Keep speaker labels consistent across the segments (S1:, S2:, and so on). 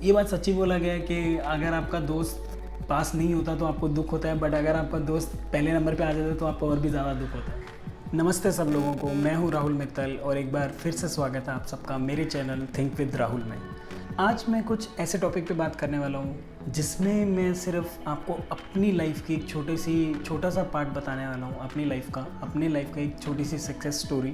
S1: ये बात सच्ची बोला गया है कि अगर आपका दोस्त पास नहीं होता तो आपको दुख होता है, बट अगर आपका दोस्त पहले नंबर पे आ जाता है तो आपको और भी ज़्यादा दुख होता है। नमस्ते सब लोगों को, मैं हूँ राहुल मित्तल और एक बार फिर से स्वागत है आप सबका मेरे चैनल थिंक विद राहुल में। आज मैं कुछ ऐसे टॉपिक पे बात करने वाला हूँ जिसमें मैं सिर्फ आपको अपनी लाइफ की एक छोटा सा पार्ट बताने वाला हूँ, अपनी लाइफ का एक छोटी सी सक्सेस स्टोरी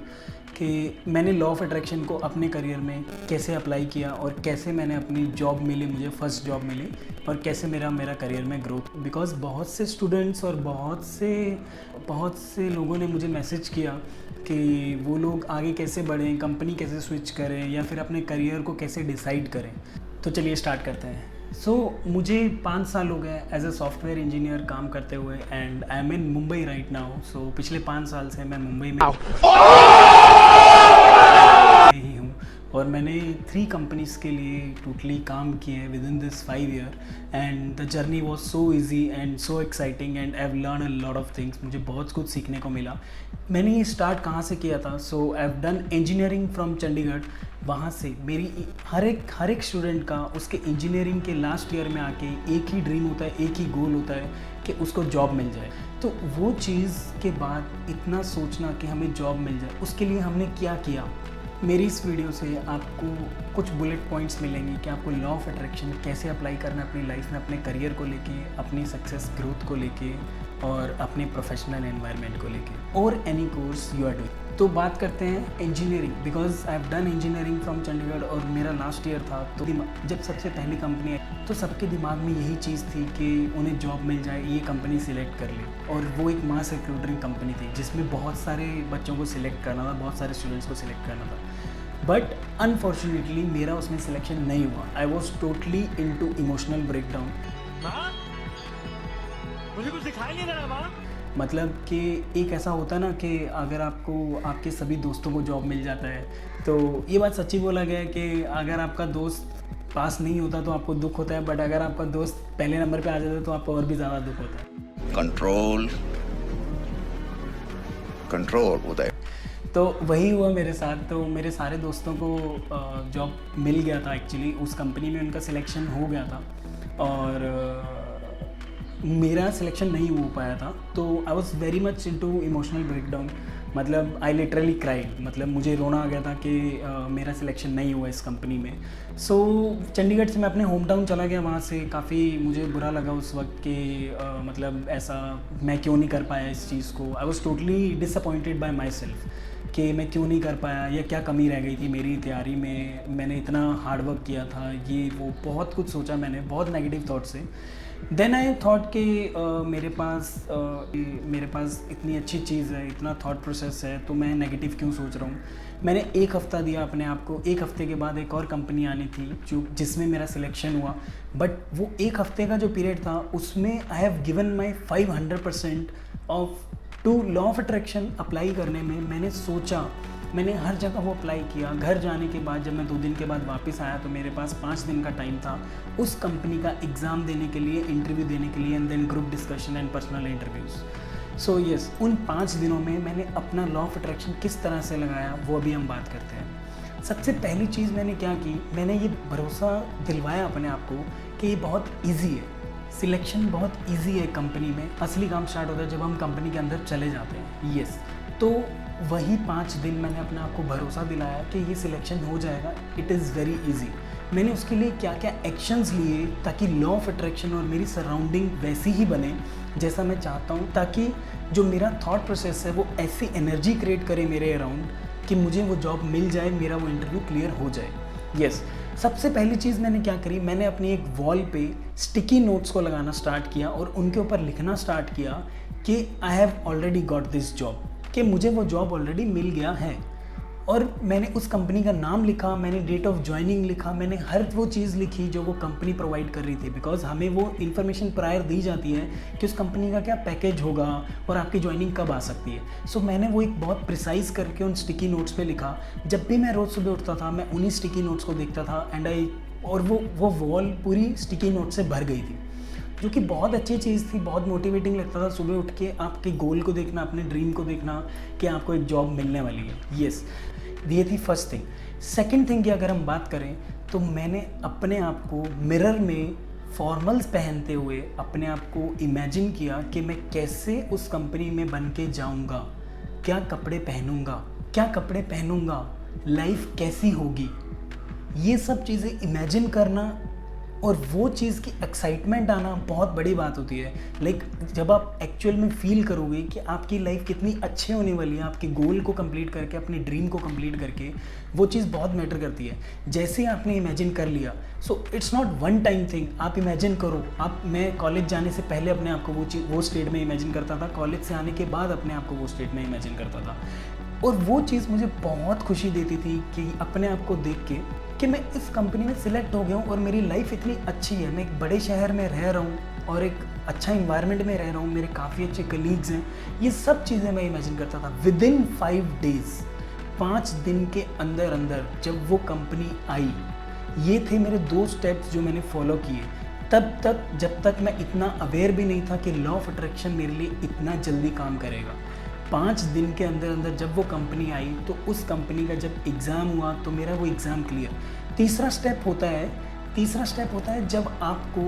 S1: कि मैंने लॉ ऑफ अट्रैक्शन को अपने करियर में कैसे अप्लाई किया और कैसे मैंने अपनी जॉब मिली, मुझे फर्स्ट जॉब मिली और कैसे मेरा करियर में ग्रोथ। बिकॉज बहुत से स्टूडेंट्स और बहुत से लोगों ने मुझे मैसेज किया कि वो लोग आगे कैसे बढ़ें, कंपनी कैसे स्विच करें या फिर अपने करियर को कैसे डिसाइड करें। तो चलिए स्टार्ट करते हैं। मुझे 5 साल हो गए एज अ सॉफ्टवेयर इंजीनियर काम करते हुए and I am in Mumbai right now. पिछले 5 साल से मैं मुंबई में ही हूँ और मैंने 3 कंपनीज़ के लिए टोटली काम किए with in this 5 year and the journey was so easy and so exciting and I have learn a lot of things. मुझे बहुत कुछ सीखने को मिला। मैंने ये स्टार्ट कहाँ से किया था? आई have done engineering from Chandigarh. वहाँ से मेरी हर एक स्टूडेंट का उसके इंजीनियरिंग के लास्ट ईयर में आके एक ही ड्रीम होता है, एक ही गोल होता है कि उसको जॉब मिल जाए। तो वो चीज़ के बाद इतना सोचना कि हमें जॉब मिल जाए, उसके लिए हमने क्या किया। मेरी इस वीडियो से आपको कुछ बुलेट पॉइंट्स मिलेंगे कि आपको लॉ ऑफ अट्रैक्शन कैसे अप्लाई करना है अपनी लाइफ में, अपने करियर को लेके, अपनी सक्सेस ग्रोथ को लेके और अपने प्रोफेशनल एनवायरनमेंट को लेके और any course you are doing. तो बात करते हैं engineering, because I have done engineering from Chandigarh और मेरा लास्ट ईयर था। तो जब सबसे पहली कंपनी आई तो सबके दिमाग में यही चीज़ थी कि उन्हें जॉब मिल जाए, ये कंपनी सिलेक्ट कर ले। और वो एक मास रिक्रूटिंग कंपनी थी जिसमें बहुत सारे बच्चों को सिलेक्ट करना था, बहुत सारे स्टूडेंट्स को सिलेक्ट करना था। बट अनफॉर्चुनेटली मेरा उसमें सिलेक्शन नहीं हुआ। I was totally in to emotional breakdown.
S2: मुझे कुछ दिखाई नहीं दे रहा माँ।
S1: मतलब कि एक ऐसा होता है ना कि अगर आपको आपके सभी दोस्तों को जॉब मिल जाता है, तो ये बात सच्ची बोला गया है कि अगर आपका दोस्त पास नहीं होता तो आपको दुख होता है, बट अगर आपका दोस्त पहले नंबर पे आ जाता है तो आपको और भी ज़्यादा दुख होता है।
S3: कंट्रोल होता है।
S1: तो वही हुआ मेरे साथ। तो मेरे सारे दोस्तों को जॉब मिल गया था, एक्चुअली उस कंपनी में उनका सिलेक्शन हो गया था और मेरा सिलेक्शन नहीं हो पाया था। तो I was very much into emotional breakdown. मतलब आई लिटरली क्राइड, मतलब मुझे रोना आ गया था कि मेरा सिलेक्शन नहीं हुआ इस कंपनी में। चंडीगढ़ से मैं अपने होम टाउन चला गया। वहाँ से काफ़ी मुझे बुरा लगा उस वक्त कि मतलब ऐसा मैं क्यों नहीं कर पाया इस चीज़ को। आई was totally disappointed bye my self कि मैं क्यों नहीं कर पाया या क्या कमी रह गई थी मेरी तैयारी में। मैंने इतना हार्डवर्क किया था, ये वो बहुत कुछ सोचा मैंने, बहुत नेगेटिव थॉट से। देन आई थॉट कि मेरे पास इतनी अच्छी चीज़ है, इतना थॉट प्रोसेस है, तो मैं नेगेटिव क्यों सोच रहा हूँ। मैंने 1 हफ़्ता दिया अपने आप को। 1 हफ़्ते के बाद एक और कंपनी आनी थी जिसमें मेरा सिलेक्शन हुआ। बट वो 1 हफ़्ते का जो पीरियड था उसमें I have given my 500% of to law of attraction apply करने में। मैंने सोचा, मैंने हर जगह वो अप्लाई किया। घर जाने के बाद जब मैं 2 दिन के बाद वापस आया तो मेरे पास 5 दिन का टाइम था उस कंपनी का एग्ज़ाम देने के लिए, इंटरव्यू देने के लिए and then group discussion and personal interviews. Yes, उन 5 दिनों में मैंने अपना लॉ ऑफ अट्रैक्शन किस तरह से लगाया वो अभी हम बात करते हैं। सबसे पहली चीज़ मैंने क्या की, मैंने ये भरोसा दिलवाया अपने आप को कि ये बहुत ईजी है, सिलेक्शन बहुत ईजी है कंपनी में। असली काम स्टार्ट होता है जब हम कंपनी के अंदर चले जाते हैं। यस, तो वही 5 दिन मैंने अपने आप को भरोसा दिलाया कि ये सिलेक्शन हो जाएगा, इट इज़ वेरी इजी। मैंने उसके लिए क्या क्या एक्शंस लिए ताकि लॉ ऑफ अट्रैक्शन और मेरी सराउंडिंग वैसी ही बने जैसा मैं चाहता हूँ, ताकि जो मेरा थॉट प्रोसेस है वो ऐसी एनर्जी क्रिएट करे मेरे अराउंड कि मुझे वो जॉब मिल जाए, मेरा वो इंटरव्यू क्लियर हो जाए। यस, सबसे पहली चीज़ मैंने क्या करी, मैंने अपनी एक वॉल पे स्टिकी नोट्स को लगाना स्टार्ट किया और उनके ऊपर लिखना स्टार्ट किया कि I have already got this job, कि मुझे वो जॉब ऑलरेडी मिल गया है। और मैंने उस कंपनी का नाम लिखा, मैंने डेट ऑफ ज्वाइनिंग लिखा, मैंने हर वो चीज़ लिखी जो वो कंपनी प्रोवाइड कर रही थी। बिकॉज हमें वो इन्फॉर्मेशन प्रायर दी जाती है कि उस कंपनी का क्या पैकेज होगा और आपकी ज्वाइनिंग कब आ सकती है। मैंने वो एक बहुत प्रिसाइज करके उन स्टिकी नोट्स पे लिखा। जब भी मैं रोज़ सुबह उठता था मैं उन्हीं स्टिकी नोट्स को देखता था और वो वॉल पूरी स्टिकी नोट से भर गई थी, जो कि बहुत अच्छी चीज़ थी, बहुत मोटिवेटिंग लगता था सुबह उठ के आपके गोल को देखना, अपने ड्रीम को देखना कि आपको एक जॉब मिलने वाली है। येस, ये थी फर्स्ट थिंग। सेकंड थिंग की अगर हम बात करें तो मैंने अपने आप को मिरर में फॉर्मल्स पहनते हुए अपने आप को इमेजिन किया कि मैं कैसे उस कंपनी में बन के जाऊँगा, क्या कपड़े पहनूँगा, लाइफ कैसी होगी, ये सब चीज़ें इमेजिन करना और वो चीज़ की एक्साइटमेंट आना बहुत बड़ी बात होती है। लाइक जब आप एक्चुअल में फील करोगे कि आपकी लाइफ कितनी अच्छी होने वाली है, आपके गोल को कंप्लीट करके, अपनी ड्रीम को कंप्लीट करके, वो चीज़ बहुत मैटर करती है। जैसे आपने इमेजिन कर लिया, so it's not one time thing. आप इमेजिन करो। मैं कॉलेज जाने से पहले अपने आप को वो स्टेट में इमेजिन करता था, कॉलेज से आने के बाद अपने आप को वो स्टेट में इमेजिन करता था, और वो चीज़ मुझे बहुत खुशी देती थी कि अपने आप को देख के कि मैं इस कंपनी में सिलेक्ट हो गया हूँ और मेरी लाइफ इतनी अच्छी है। मैं एक बड़े शहर में रह रहा हूँ और एक अच्छा इन्वायरमेंट में रह रहा हूँ, मेरे काफ़ी अच्छे कलीग्स हैं। ये सब चीज़ें मैं इमेजिन करता था। विदिन 5 डेज़, 5 दिन के अंदर अंदर जब वो कंपनी आई, ये थे मेरे 2 स्टेप्स जो मैंने फॉलो किए। तब तक, जब तक मैं इतना अवेयर भी नहीं था कि लॉ ऑफ अट्रैक्शन मेरे लिए इतना जल्दी काम करेगा। 5 दिन के अंदर अंदर जब वो कंपनी आई, तो उस कंपनी का जब एग्ज़ाम हुआ तो मेरा वो एग्ज़ाम क्लियर। तीसरा स्टेप होता है जब आपको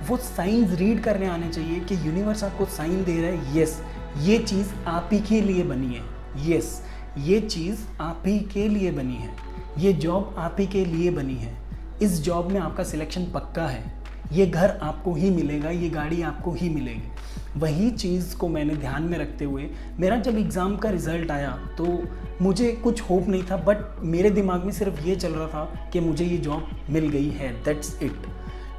S1: वो साइंस रीड करने आने चाहिए कि यूनिवर्स आपको साइन दे रहा है, यस ये चीज़ आप ही के लिए बनी है, यस ये चीज़ आप ही के लिए बनी है, ये जॉब आप ही के लिए बनी है, इस जॉब में आपका सिलेक्शन पक्का है, ये घर आपको ही मिलेगा, ये गाड़ी आपको ही मिलेगी। वही चीज़ को मैंने ध्यान में रखते हुए, मेरा जब एग्ज़ाम का रिज़ल्ट आया तो मुझे कुछ होप नहीं था, बट मेरे दिमाग में सिर्फ ये चल रहा था कि मुझे ये जॉब मिल गई है, दैट्स इट।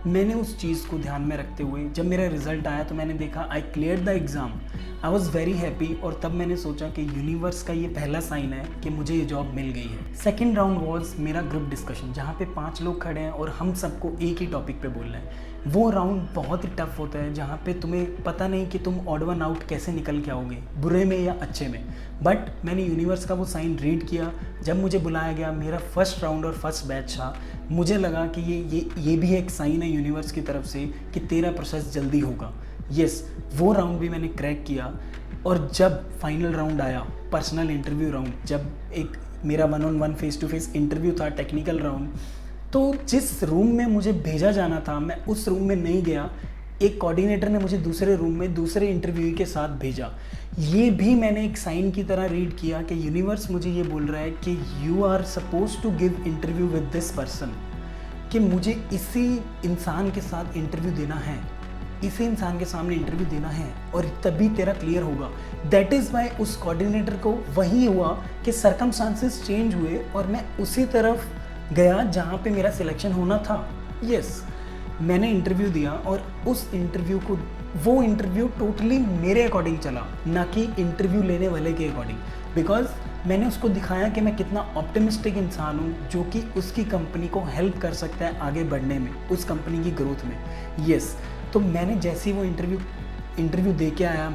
S1: मैंने उस चीज़ को ध्यान में रखते हुए जब मेरा रिज़ल्ट आया तो मैंने देखा I clear the exam, I was very happy. और तब मैंने सोचा कि यूनिवर्स का ये पहला साइन है कि मुझे ये जॉब मिल गई है। सेकेंड राउंड वॉज मेरा ग्रुप डिस्कशन, जहाँ पे 5 लोग खड़े हैं और हम सबको एक ही टॉपिक पे बोल रहे हैं। वो राउंड बहुत ही टफ होता है, जहाँ पे तुम्हें पता नहीं कि तुम ऑड वन आउट कैसे निकल के आओगे, बुरे में या अच्छे में। बट मैंने यूनिवर्स का वो साइन रीड किया। जब मुझे बुलाया गया, मेरा फर्स्ट राउंड और फर्स्ट बैच था, मुझे लगा कि ये भी एक साइन है यूनिवर्स की तरफ से कि तेरा प्रोसेस जल्दी होगा। यस, वो राउंड भी मैंने क्रैक किया। और जब फाइनल राउंड आया, पर्सनल इंटरव्यू राउंड, जब एक मेरा 1-on-1 face to face interview था, टेक्निकल राउंड, तो जिस रूम में मुझे भेजा जाना था मैं उस रूम में नहीं गया। एक कोऑर्डिनेटर ने मुझे दूसरे रूम में दूसरे इंटरव्यू के साथ भेजा। ये भी मैंने एक साइन की तरह रीड किया कि यूनिवर्स मुझे ये बोल रहा है कि you are suppose to give interview with this person, कि मुझे इसी इंसान के साथ इंटरव्यू देना है, इसी इंसान के सामने इंटरव्यू देना है और तभी तेरा क्लियर होगा। दैट इज़ वाई उस कोऑर्डिनेटर को वही हुआ कि सर्कमस्टांसेस चेंज हुए और मैं उसी तरफ गया जहाँ पे मेरा सिलेक्शन होना था। यस, मैंने इंटरव्यू दिया और उस इंटरव्यू को, वो इंटरव्यू टोटली मेरे अकॉर्डिंग चला, ना कि इंटरव्यू लेने वाले के अकॉर्डिंग। बिकॉज मैंने उसको दिखाया कि मैं कितना ऑप्टिमिस्टिक इंसान हूँ जो कि उसकी कंपनी को हेल्प कर सकता है आगे बढ़ने में, उस कंपनी की ग्रोथ में। यस, तो मैंने जैसे ही वो इंटरव्यू दे के आया,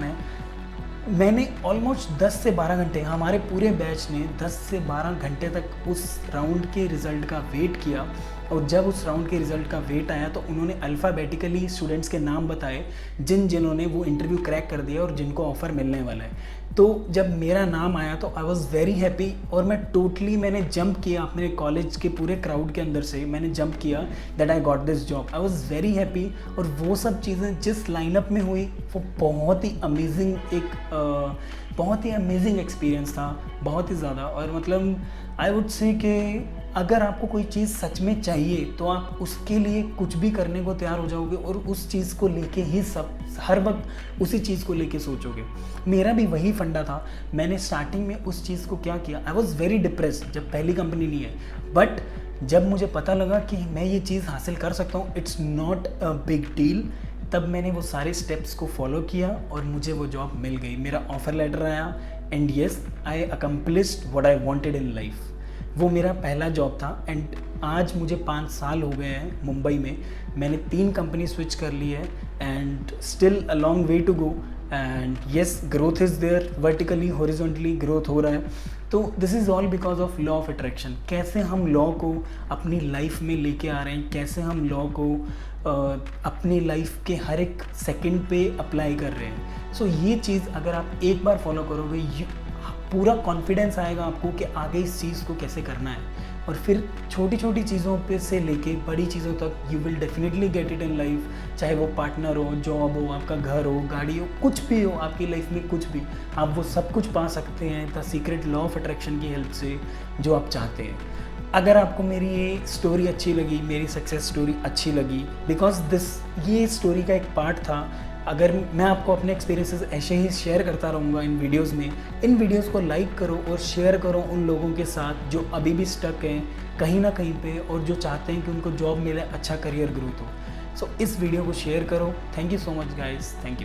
S1: मैंने ऑलमोस्ट 10 से 12 घंटे, हमारे पूरे बैच ने 10 से 12 घंटे तक उस राउंड के रिज़ल्ट का वेट किया। और जब उस राउंड के रिज़ल्ट का वेट आया तो उन्होंने अल्फ़ाबेटिकली स्टूडेंट्स के नाम बताए जिन्होंने वो इंटरव्यू क्रैक कर दिया और जिनको ऑफ़र मिलने वाला है। तो जब मेरा नाम आया तो आई वॉज़ वेरी हैप्पी और मैंने जंप किया अपने कॉलेज के पूरे क्राउड के अंदर से, मैंने जंप किया that I got this job. I was very happy. और वो सब चीज़ें जिस लाइनअप में हुई वो बहुत ही अमेजिंग एक्सपीरियंस था, बहुत ही ज़्यादा। और मतलब आई वुड से कि अगर आपको कोई चीज़ सच में चाहिए तो आप उसके लिए कुछ भी करने को तैयार हो जाओगे और उस चीज़ को लेके ही हर वक्त उसी चीज़ को लेके सोचोगे। मेरा भी वही फंडा था। मैंने स्टार्टिंग में उस चीज़ को क्या किया, आई वॉज़ वेरी डिप्रेस्ड जब पहली कंपनी नहीं है, बट जब मुझे पता लगा कि मैं ये चीज़ हासिल कर सकता हूँ, it's not a big deal, तब मैंने वो सारे स्टेप्स को फॉलो किया और मुझे वो जॉब मिल गई। मेरा ऑफ़र लेटर आया and yes, I accomplished what I wanted in life. वो मेरा पहला जॉब था एंड आज मुझे 5 साल हो गए हैं मुंबई में। मैंने 3 कंपनी स्विच कर ली है and still a long way to go. And yes, growth is there, vertically horizontally growth हो रहा है। तो this is all because of law of attraction. कैसे हम लॉ को अपनी लाइफ में लेके आ रहे हैं, कैसे हम लॉ को अपनी लाइफ के हर एक सेकंड पे अप्लाई कर रहे हैं। सो ये चीज़ अगर आप एक बार फॉलो करोगे, पूरा कॉन्फिडेंस आएगा आपको कि आगे इस चीज़ को कैसे करना है। और फिर छोटी छोटी चीज़ों पे से लेके बड़ी चीज़ों तक you will definitely get it in life. चाहे वो पार्टनर हो, जॉब हो, आपका घर हो, गाड़ी हो, कुछ भी हो आपकी लाइफ में, कुछ भी आप वो सब कुछ पा सकते हैं the secret law of attraction की हेल्प से, जो आप चाहते हैं। अगर आपको मेरी ये स्टोरी अच्छी लगी, मेरी सक्सेस स्टोरी अच्छी लगी, बिकॉज ये स्टोरी का एक पार्ट था। अगर मैं आपको अपने एक्सपीरियंसेस ऐसे ही शेयर करता रहूँगा इन वीडियोस में, इन वीडियोस को लाइक करो और शेयर करो उन लोगों के साथ जो अभी भी स्टक हैं कहीं ना कहीं पे, और जो चाहते हैं कि उनको जॉब मिले, अच्छा करियर ग्रोथ हो। सो इस वीडियो को शेयर करो। Thank you so much guys, thank you.